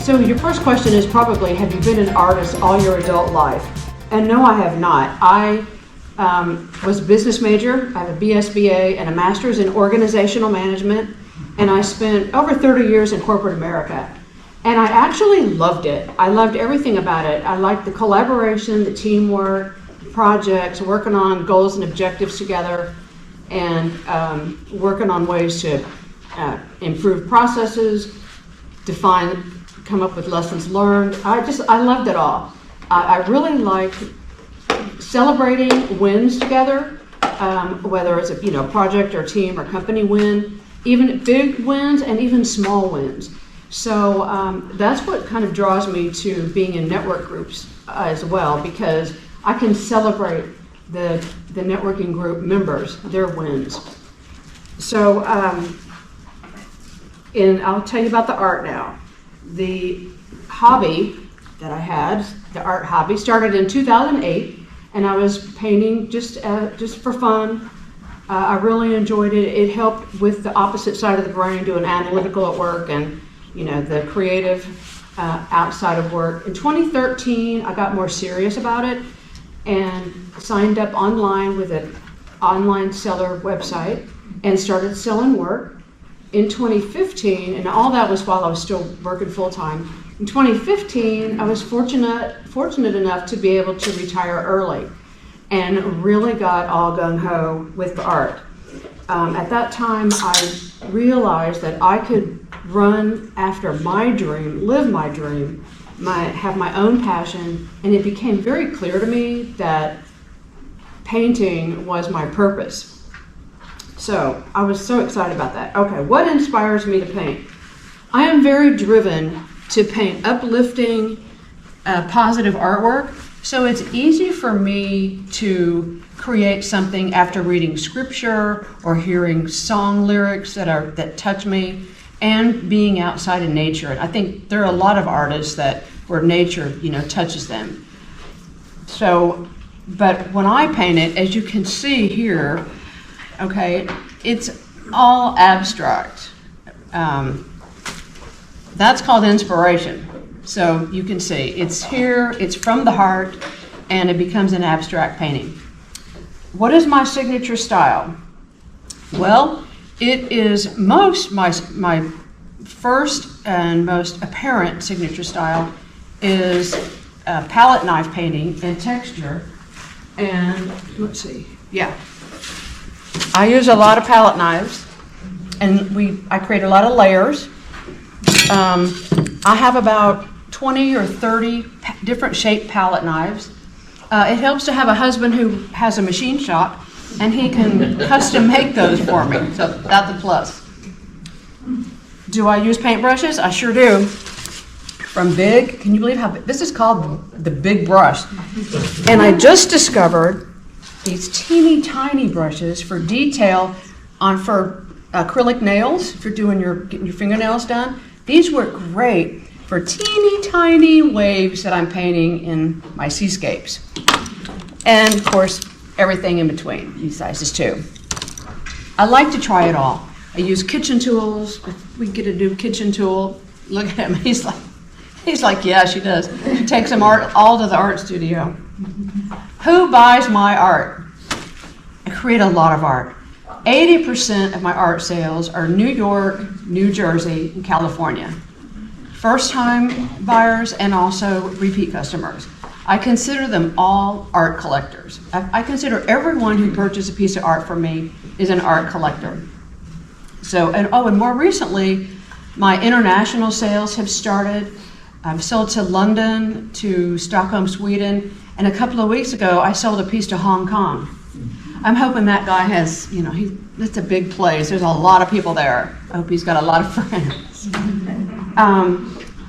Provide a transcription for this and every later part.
So your first question is probably, have you been an artist all your adult life? And no, I have not. I was a business major. I have a BSBA and a master's in organizational management, and I spent over 30 years in corporate America. And I actually loved it. I loved everything about it. I liked the collaboration, the teamwork, projects, working on goals and objectives together, and working on ways to improve processes, come up with lessons learned. I loved it all. I really like celebrating wins together, whether it's a project or team or company win, even big wins and even small wins. So that's what kind of draws me to being in network groups as well, because I can celebrate the networking group members, their wins. So I'll tell you about the art now. The hobby that I had, the art hobby, started in 2008, and I was painting just for fun. I really enjoyed it. It helped with the opposite side of the brain, doing analytical at work and the creative outside of work. In 2013, I got more serious about it and signed up online with an online seller website and started selling work. In 2015, and all that was while I was still working full-time, in 2015, I was fortunate enough to be able to retire early and really got all gung-ho with the art. At that time, I realized that I could run after my dream, live my dream, have my own passion, and it became very clear to me that painting was my purpose. So I was so excited about that. Okay, what inspires me to paint? I am very driven to paint uplifting, positive artwork. So it's easy for me to create something after reading scripture or hearing song lyrics that touch me, and being outside in nature. And I think there are a lot of artists where nature, touches them. So, but when I paint it, as you can see here, okay, it's all abstract. That's called inspiration. So you can see it's here, it's from the heart, and it becomes an abstract painting. What is my signature style? Well, it is my first and most apparent signature style is palette knife painting and texture. And let's see, I use a lot of palette knives, and I create a lot of layers. I have about 20 or 30 different shaped palette knives. It helps to have a husband who has a machine shop, and he can custom make those for me, so that's a plus. Do I use paintbrushes? I sure do. From Big, can you believe how big? This is called the Big Brush. And I just discovered these teeny tiny brushes for detail for acrylic nails, if you're getting your fingernails done. These work great for teeny tiny waves that I'm painting in my seascapes. And of course, everything in between, these sizes too. I like to try it all. I use kitchen tools. If we get a new kitchen tool, look at him, he's like, yeah, she does. She takes them all to the art studio. Who buys my art? I create a lot of art. 80% of my art sales are New York, New Jersey, and California. First-time buyers and also repeat customers. I consider them all art collectors. I consider everyone who purchases a piece of art from me is an art collector. So, and more recently, my international sales have started. I've sold to London, to Stockholm, Sweden, and a couple of weeks ago, I sold a piece to Hong Kong. I'm hoping that guy has, it's a big place. There's a lot of people there. I hope he's got a lot of friends.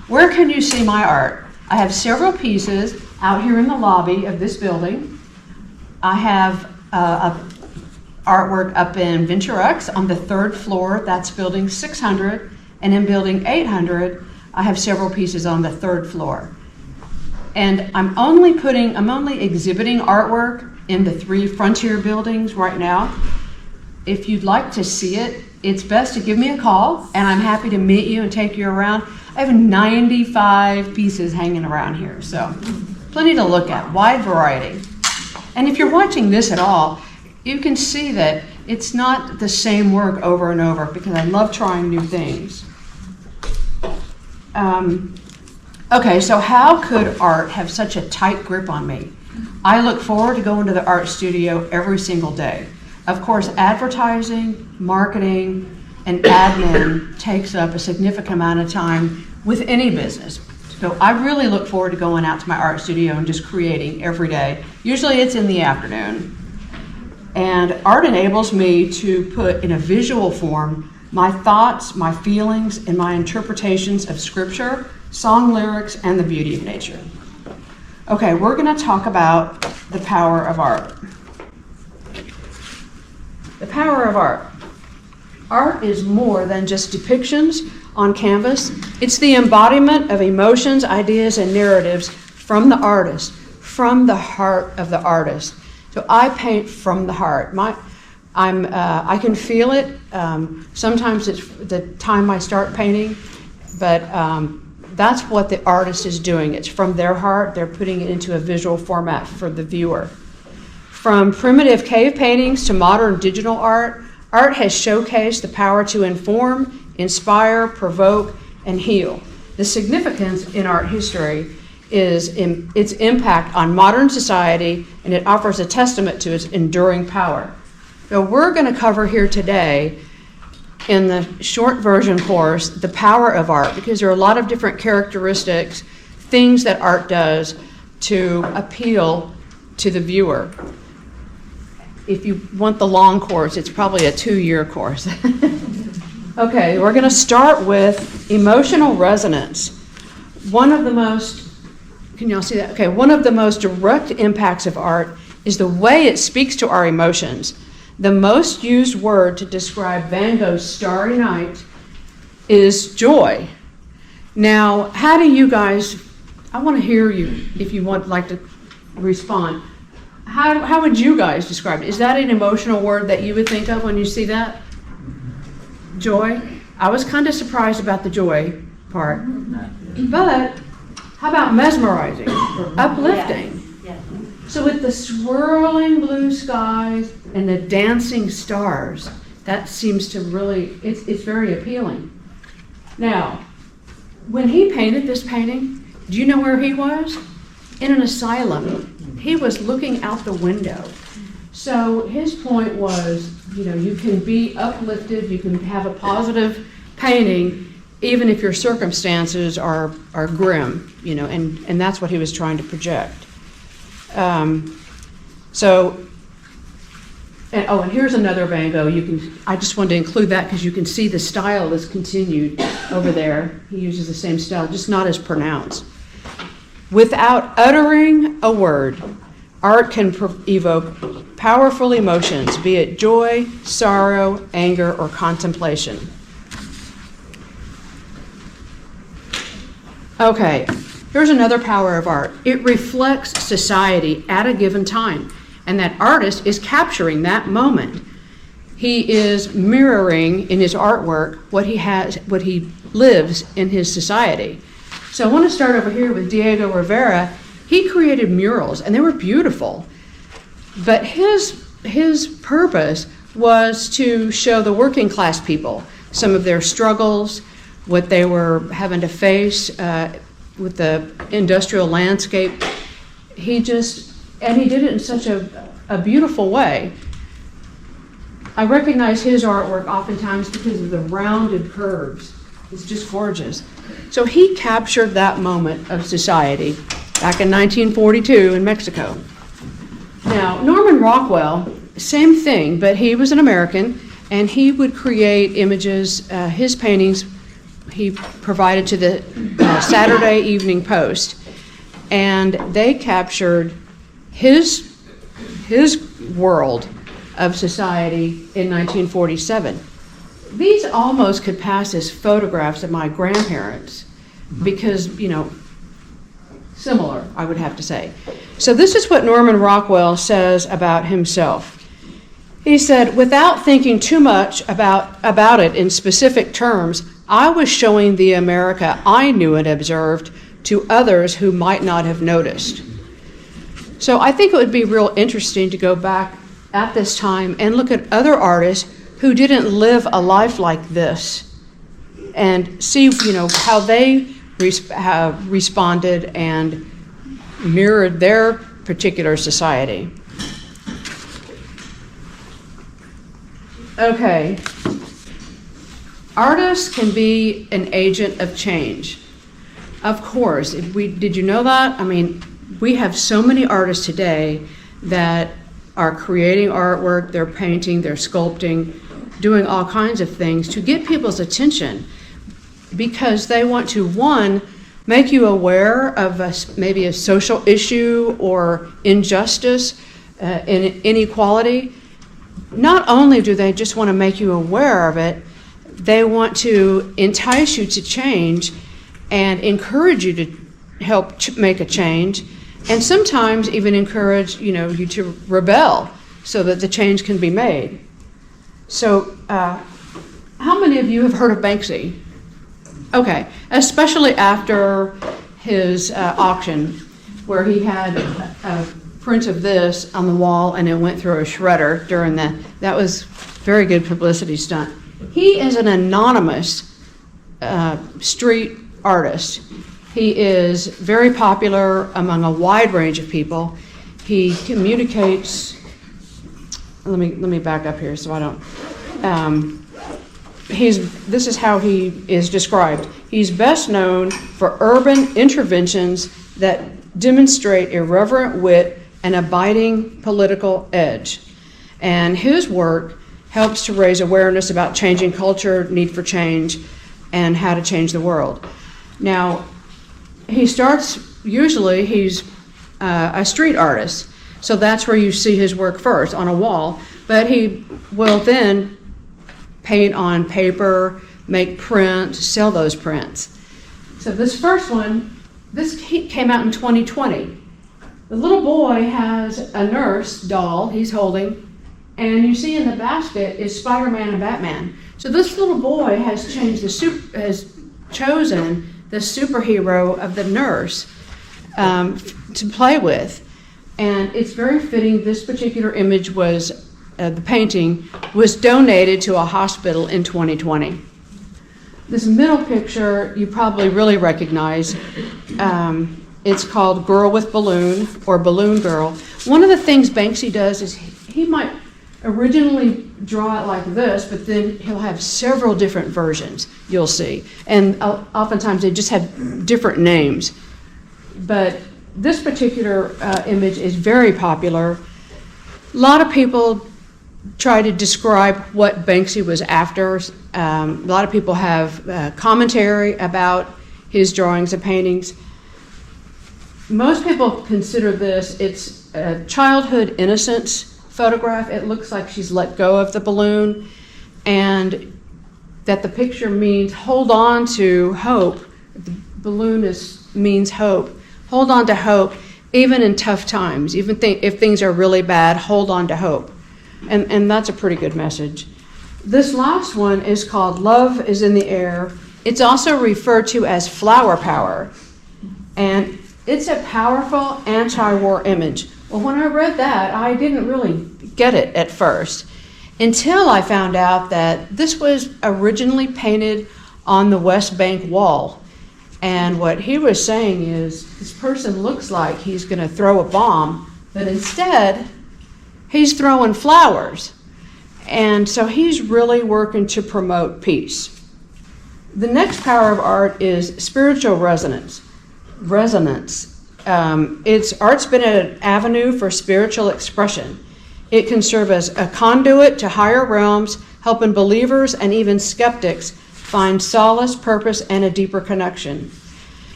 Where can you see my art? I have several pieces out here in the lobby of this building. I have artwork up in Venturex on the 3rd floor. That's building 600. And in building 800, I have several pieces on the 3rd floor. And I'm only exhibiting artwork in the 3 Frontier buildings right now. If you'd like to see it, it's best to give me a call, and I'm happy to meet you and take you around. I have 95 pieces hanging around here, so plenty to look at, wide variety. And if you're watching this at all, you can see that it's not the same work over and over because I love trying new things. Okay, so how could art have such a tight grip on me? I look forward to going to the art studio every single day. Of course, advertising, marketing, and admin takes up a significant amount of time with any business. So I really look forward to going out to my art studio and just creating every day. Usually it's in the afternoon. And art enables me to put in a visual form my thoughts, my feelings, and my interpretations of scripture, song lyrics, and the beauty of nature. Okay, we're going to talk about the power of art. The power of art. Art is more than just depictions on canvas. It's the embodiment of emotions, ideas, and narratives from the artist, from the heart of the artist. So I paint from the heart. I can feel it. Sometimes it's the time I start painting, but that's what the artist is doing. It's from their heart. They're putting it into a visual format for the viewer. From primitive cave paintings to modern digital art, art has showcased the power to inform, inspire, provoke, and heal. The significance in art history is in its impact on modern society, and it offers a testament to its enduring power. So we're going to cover here today, in the short version course, the power of art, because there are a lot of different characteristics, things that art does to appeal to the viewer. If you want the long course, it's probably a 2-year course. Okay, we're going to start with emotional resonance. One of the most, can y'all see that? Okay, one of the most direct impacts of art is the way it speaks to our emotions. The most used word to describe Van Gogh's Starry Night is joy. Now, how do you guys, I want to hear you if you want like to respond. How would you guys describe it? Is that an emotional word that you would think of when you see that? Joy? I was kind of surprised about the joy part. But how about mesmerizing, uplifting? Yeah. So with the swirling blue skies and the dancing stars, that seems to really, it's very appealing. Now, when he painted this painting, do you know where he was? In an asylum. He was looking out the window. So his point was, you can be uplifted, you can have a positive painting, even if your circumstances are grim, and that's what he was trying to project. And here's another Van Gogh. I just wanted to include that because you can see the style is continued over there. He uses the same style, just not as pronounced. Without uttering a word, art can evoke powerful emotions, be it joy, sorrow, anger, or contemplation. Okay, here's another power of art. It reflects society at a given time, and that artist is capturing that moment. He is mirroring in his artwork what he lives in his society. So I want to start over here with Diego Rivera. He created murals, and they were beautiful. But his purpose was to show the working class people some of their struggles, what they were having to face with the industrial landscape. He did it in such a beautiful way. I recognize his artwork oftentimes because of the rounded curves. It's just gorgeous. So he captured that moment of society back in 1942 in Mexico. Now, Norman Rockwell, same thing, but he was an American, and he would create images. His paintings he provided to the Saturday Evening Post, and they captured his world of society in 1947. These almost could pass as photographs of my grandparents because, similar, I would have to say. So this is what Norman Rockwell says about himself. He said, without thinking too much about it in specific terms, I was showing the America I knew and observed to others who might not have noticed. So I think it would be real interesting to go back at this time and look at other artists who didn't live a life like this and see, how they have responded and mirrored their particular society. Okay. Artists can be an agent of change. Of course, did you know that? I mean, we have so many artists today that are creating artwork, they're painting, they're sculpting, doing all kinds of things to get people's attention because they want to, one, make you aware of maybe a social issue or injustice, inequality. Not only do they just want to make you aware of it, they want to entice you to change and encourage you to help make a change, and sometimes even encourage you to rebel so that the change can be made. So how many of you have heard of Banksy? Okay, especially after his auction where he had a print of this on the wall and it went through a shredder during that was very good publicity stunt. He is an anonymous street artist. He is very popular among a wide range of people. He communicates. Let me back up here so I don't. This is how he is described. He's best known for urban interventions that demonstrate irreverent wit and a biting political edge. And his work helps to raise awareness about changing culture, need for change, and how to change the world. Now, he's a street artist, so that's where you see his work first, on a wall, but he will then paint on paper, make prints, sell those prints. So this first one, this came out in 2020. The little boy has a nurse doll he's holding, and you see in the basket is Spider-Man and Batman. So this little boy has chosen the superhero of the nurse to play with. And it's very fitting. This particular image was, the painting, was donated to a hospital in 2020. This middle picture you probably really recognize. It's called Girl with Balloon, or Balloon Girl. One of the things Banksy does is he might originally draw it like this, but then he'll have several different versions, you'll see. And oftentimes they just have different names. But this particular image is very popular. A lot of people try to describe what Banksy was after. A lot of people have commentary about his drawings and paintings. Most people consider it's a childhood innocence photograph. It looks like she's let go of the balloon, and that the picture means hold on to hope. The balloon means hope. Hold on to hope, even in tough times. Even if things are really bad, hold on to hope. And that's a pretty good message. This last one is called Love is in the Air. It's also referred to as flower power. And it's a powerful anti-war image. Well, when I read that, I didn't really get it at first until I found out that this was originally painted on the West Bank wall. And what he was saying is, this person looks like he's going to throw a bomb, but instead, he's throwing flowers. And so he's really working to promote peace. The next power of art is spiritual resonance. Art's been an avenue for spiritual expression. It can serve as a conduit to higher realms, helping believers and even skeptics find solace, purpose, and a deeper connection.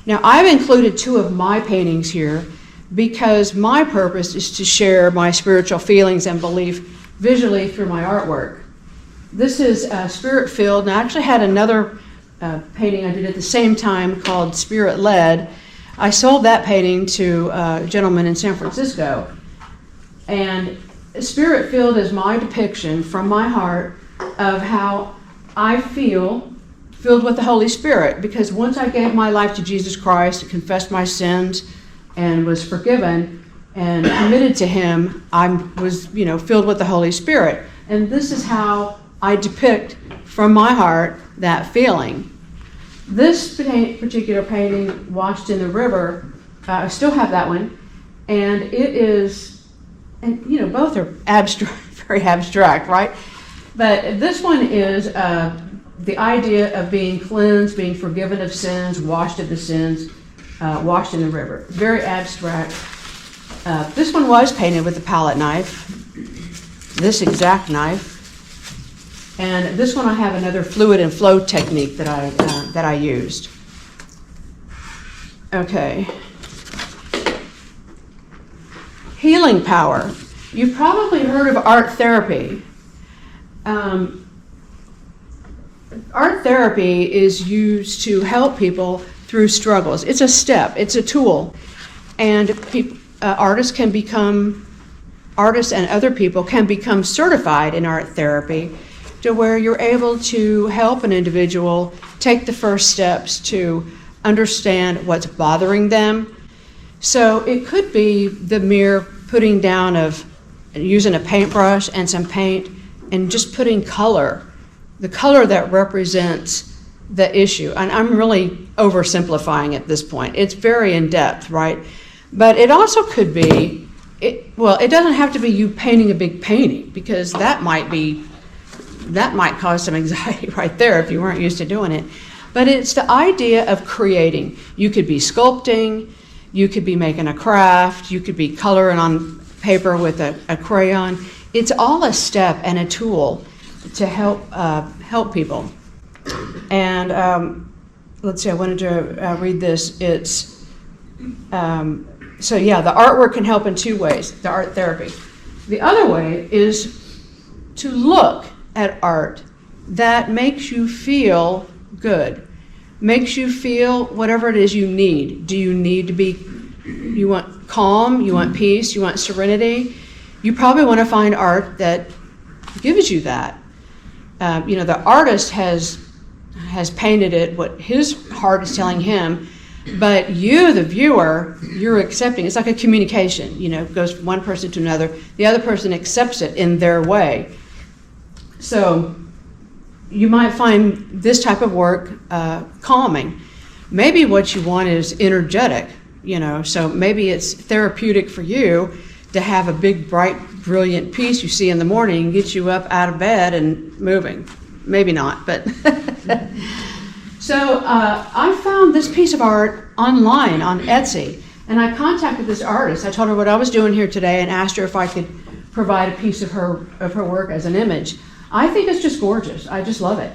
Now, I've included two of my paintings here because my purpose is to share my spiritual feelings and belief visually through my artwork. This is Spirit-Filled, and I actually had another painting I did at the same time called Spirit-Led. I sold that painting to a gentleman in San Francisco. And Spirit-Filled is my depiction from my heart of how I feel filled with the Holy Spirit, because once I gave my life to Jesus Christ, confessed my sins, and was forgiven and committed to Him, I was, filled with the Holy Spirit. And this is how I depict from my heart that feeling. This particular painting, Washed in the River, I still have that one, and it is, and both are abstract, very abstract, right? But this one is the idea of being cleansed, being forgiven of sins, washed of the sins, washed in the river. Very abstract. This one was painted with a palette knife, this exact knife. And this one I have another fluid and flow technique that I used. Okay. Healing power. You've probably heard of art therapy. Art therapy is used to help people through struggles. It's a step. It's a tool. And artists and other people can become certified in art therapy, to where you're able to help an individual take the first steps to understand what's bothering them. So it could be the mere putting down of using a paintbrush and some paint and just putting color, the color that represents the issue. And I'm really oversimplifying at this point. It's very in-depth, right? But it also could be, it doesn't have to be you painting a big painting, because that might cause some anxiety right there if you weren't used to doing it. But it's the idea of creating. You could be sculpting, you could be making a craft, you could be coloring on paper with a crayon. It's all a step and a tool to help people. And let's see, I wanted to read this. It's, the artwork can help in two ways, the art therapy. The other way is to look at art that makes you feel good, makes you feel whatever it is you need. Do you need to be, you want calm, you want peace, you want serenity? You probably want to find art that gives you that. The artist has painted it what his heart is telling him, but you, the viewer, you're accepting. It's like a communication, it goes from one person to another. The other person accepts it in their way. So you might find this type of work calming. Maybe what you want is energetic, so maybe it's therapeutic for you to have a big, bright, brilliant piece you see in the morning and get you up out of bed and moving. Maybe not, but. So I found this piece of art online on Etsy, and I contacted this artist. I told her what I was doing here today and asked her if I could provide a piece of her work as an image. I think it's just gorgeous. I just love it.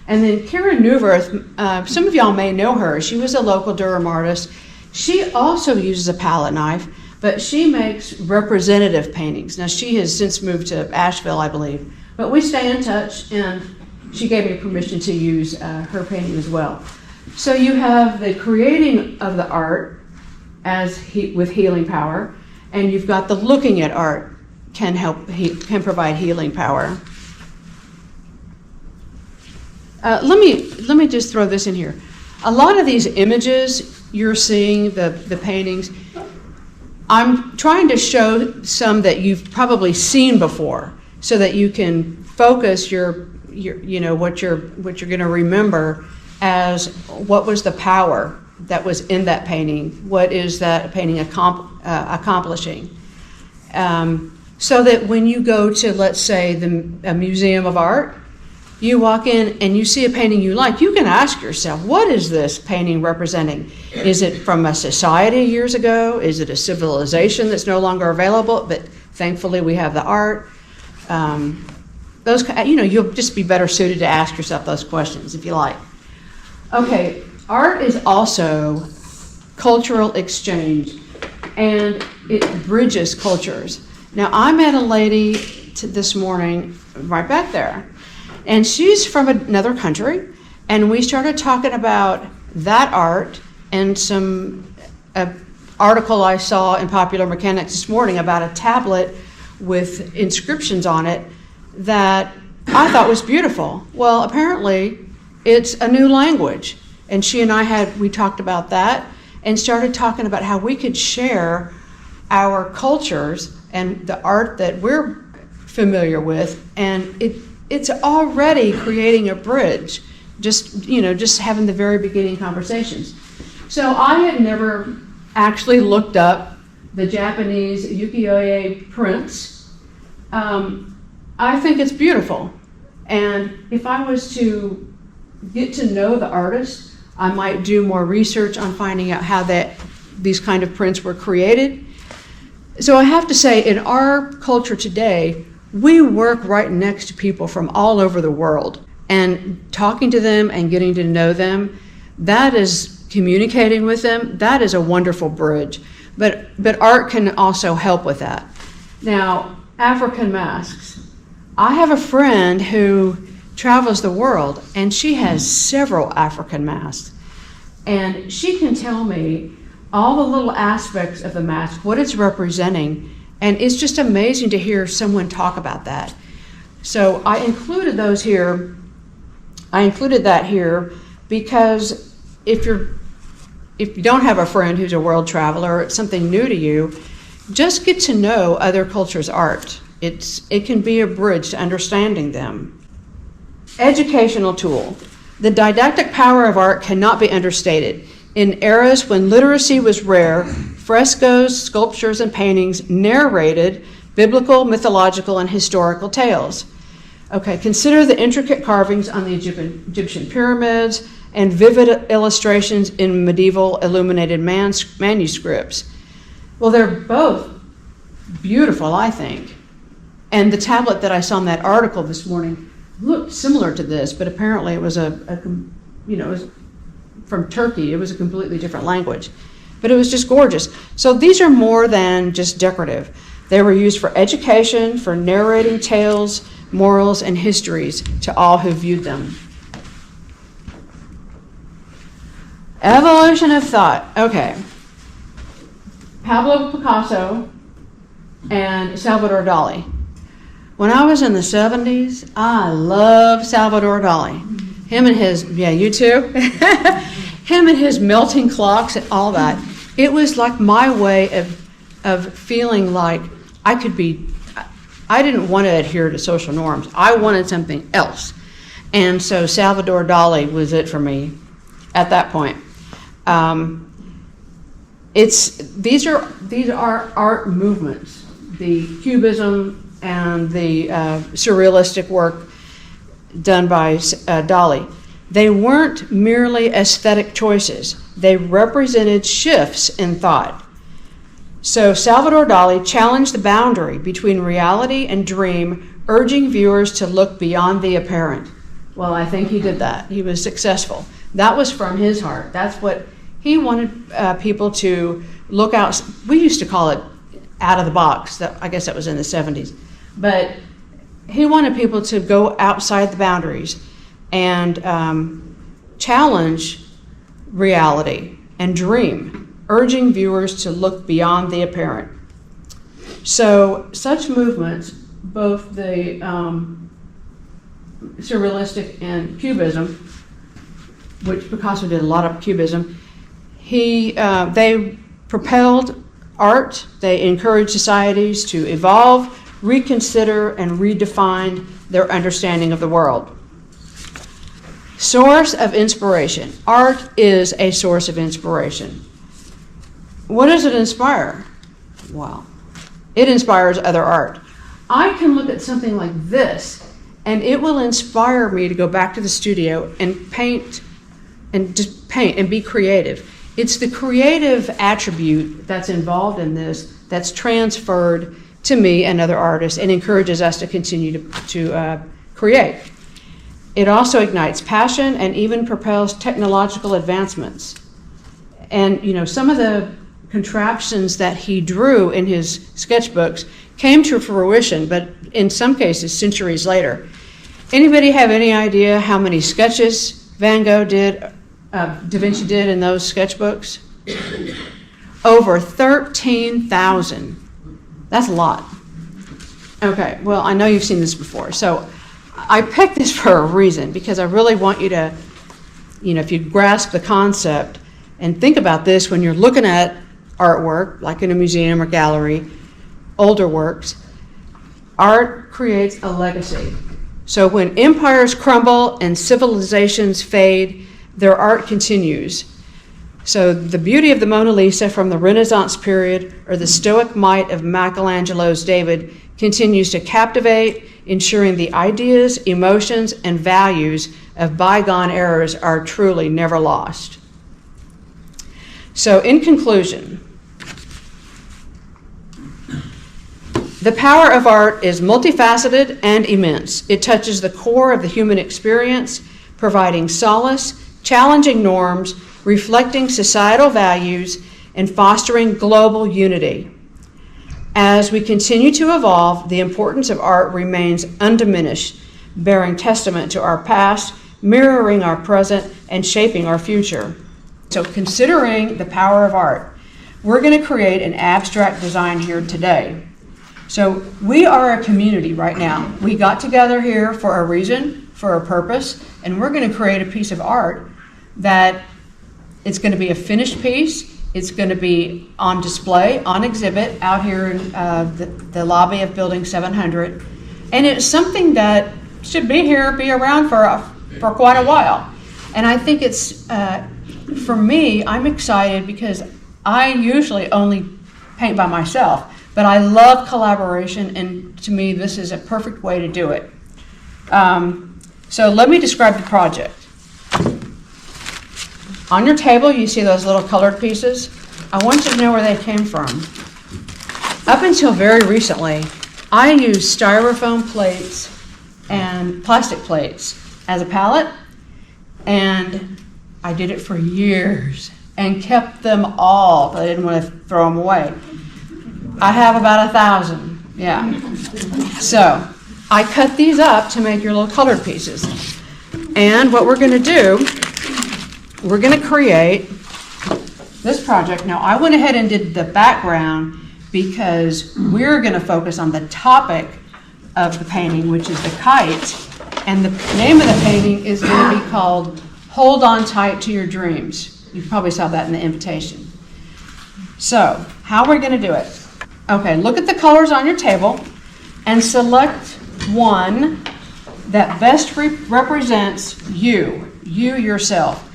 And then Karen Newverth, some of y'all may know her. She was a local Durham artist. She also uses a palette knife, but she makes representative paintings. Now, she has since moved to Asheville, I believe. But we stay in touch, and she gave me permission to use her painting as well. So you have the creating of the art with healing power, and you've got the looking at art can provide healing power. Let me just throw this in here. A lot of these images you're seeing, the paintings, I'm trying to show some that you've probably seen before, so that you can focus your what you're going to remember as what was the power that was in that painting. What is that painting accomplishing? So that when you go to, let's say, a museum of art, you walk in and you see a painting you like, you can ask yourself, what is this painting representing? Is it from a society years ago? Is it a civilization that's no longer available, but thankfully we have the art? You'll just be better suited to ask yourself those questions if you like. Okay, art is also cultural exchange, and it bridges cultures. Now, I met a lady this morning right back there, and she's from another country, and we started talking about that art and some article I saw in Popular Mechanics this morning about a tablet with inscriptions on it that I thought was beautiful. Well, apparently it's a new language. And she and we talked about that and started talking about how we could share our cultures and the art that we're familiar with, and it's already creating a bridge, just having the very beginning conversations. So I had never actually looked up the Japanese ukiyo-e prints. I think it's beautiful, and if I was to get to know the artist, I might do more research on finding out how these kind of prints were created. So I have to say, in our culture today, we work right next to people from all over the world, and talking to them and getting to know them, that is communicating with them, that is a wonderful bridge. But art can also help with that. Now, African masks. I have a friend who travels the world, and she has several African masks. And she can tell me all the little aspects of the mask, what it's representing, and it's just amazing to hear someone talk about that. So I included those here. I included that here because if you don't have a friend who's a world traveler, or it's something new to you, just get to know other cultures' art. It can be a bridge to understanding them. Educational tool. The didactic power of art cannot be understated. In eras when literacy was rare, frescoes, sculptures, and paintings narrated biblical, mythological, and historical tales. Okay, consider the intricate carvings on the Egyptian pyramids and vivid illustrations in medieval illuminated manuscripts. Well, they're both beautiful, I think. And the tablet that I saw in that article this morning looked similar to this, but apparently it was it was from Turkey. It was a completely different language, but it was just gorgeous. So these are more than just decorative. They were used for education, for narrating tales, morals, and histories to all who viewed them. Evolution of thought. Okay. Pablo Picasso and Salvador Dali. When I was in the 70s, I loved Salvador Dali. Him and his, you too? Him and his melting clocks and all that. It was like my way of feeling like I didn't want to adhere to social norms. I wanted something else. And so Salvador Dali was it for me at that point. These are art movements, the Cubism and the surrealistic work done by Dali. They weren't merely aesthetic choices. They represented shifts in thought. So Salvador Dali challenged the boundary between reality and dream, urging viewers to look beyond the apparent. Well, I think he did that. He was successful. That was from his heart. That's what he wanted people to look out. We used to call it out of the box. I guess that was in the 70s. But he wanted people to go outside the boundaries and challenge reality and dream, urging viewers to look beyond the apparent. So such movements, both the surrealistic and Cubism, which Picasso did a lot of Cubism, they propelled art, they encouraged societies to evolve, reconsider, and redefine their understanding of the world. Source of inspiration. Art is a source of inspiration. What does it inspire? Well, it inspires other art. I can look at something like this, and it will inspire me to go back to the studio and paint and be creative. It's the creative attribute that's involved in this that's transferred to me and other artists and encourages us to continue to create. It also ignites passion and even propels technological advancements. And some of the contraptions that he drew in his sketchbooks came to fruition, but in some cases centuries later. Anybody have any idea how many sketches Van Gogh did, Da Vinci did in those sketchbooks? Over 13,000. That's a lot. Okay, well, I know you've seen this before. So I picked this for a reason, because I really want you to if you grasp the concept and think about this when you're looking at artwork, like in a museum or gallery, older works, art creates a legacy. So when empires crumble and civilizations fade, their art continues. So the beauty of the Mona Lisa from the Renaissance period or the stoic might of Michelangelo's David continues to captivate, ensuring the ideas, emotions, and values of bygone eras are truly never lost. So in conclusion, the power of art is multifaceted and immense. It touches the core of the human experience, providing solace, challenging norms, reflecting societal values, and fostering global unity. As we continue to evolve, the importance of art remains undiminished, bearing testament to our past, mirroring our present, and shaping our future. So considering the power of art, we're going to create an abstract design here today. So we are a community right now. We got together here for a reason, for a purpose, and we're going to create a piece of art that it's going to be a finished piece. It's going to be on display, on exhibit, out here in the lobby of Building 700. And it's something that should be around for quite a while. And I think it's, for me, I'm excited because I usually only paint by myself. But I love collaboration, and to me, this is a perfect way to do it. So let me describe the project. On your table, you see those little colored pieces. I want you to know where they came from. Up until very recently, I used styrofoam plates and plastic plates as a palette, and I did it for years and kept them all, but I didn't want to throw them away. I have about 1,000, yeah. So I cut these up to make your little colored pieces. And what we're going to do, we're going to create this project. Now, I went ahead and did the background because we're going to focus on the topic of the painting, which is the kite. And the name of the painting is going to be called Hold On Tight to Your Dreams. You probably saw that in the invitation. So, how are we going to do it? Okay, look at the colors on your table and select one that best represents you yourself,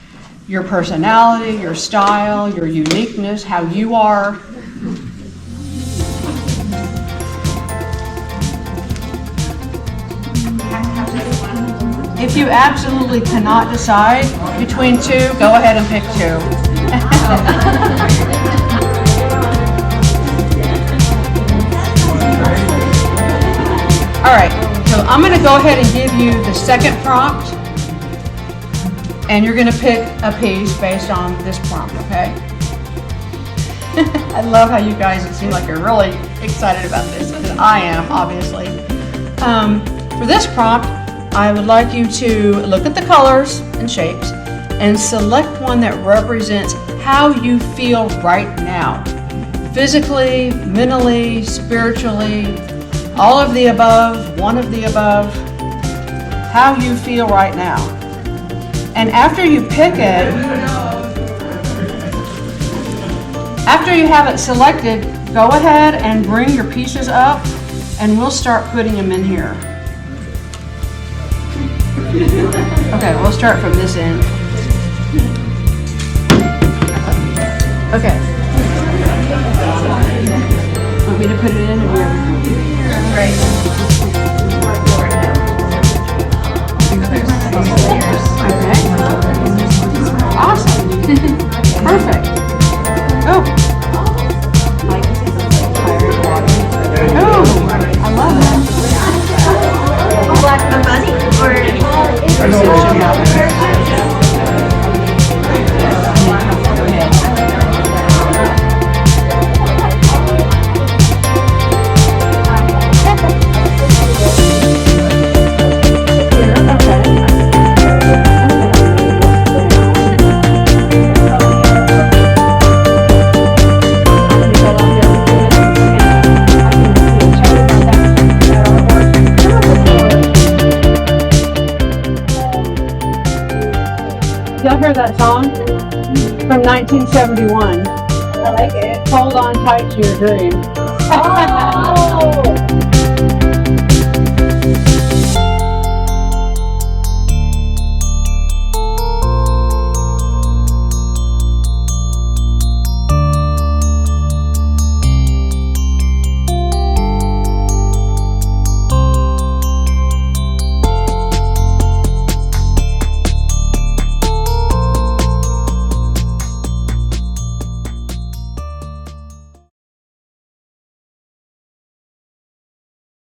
your personality, your style, your uniqueness, how you are. If you absolutely cannot decide between two, go ahead and pick two. All right, so I'm going to go ahead and give you the second prompt, and you're going to pick a piece based on this prompt, okay? I love how you guys seem like you're really excited about this, because I am, obviously. For this prompt, I would like you to look at the colors and shapes and select one that represents how you feel right now. Physically, mentally, spiritually, all of the above, one of the above, how you feel right now. And after you pick it, after you have it selected, go ahead and bring your pieces up and we'll start putting them in here. Okay, we'll start from this end. Okay. Want me to put it in or Great. Okay. Awesome. Perfect. Oh. Oh, I love that. Black bunny or of that song? From 1971. I like it. Hold on tight to your dream. Oh,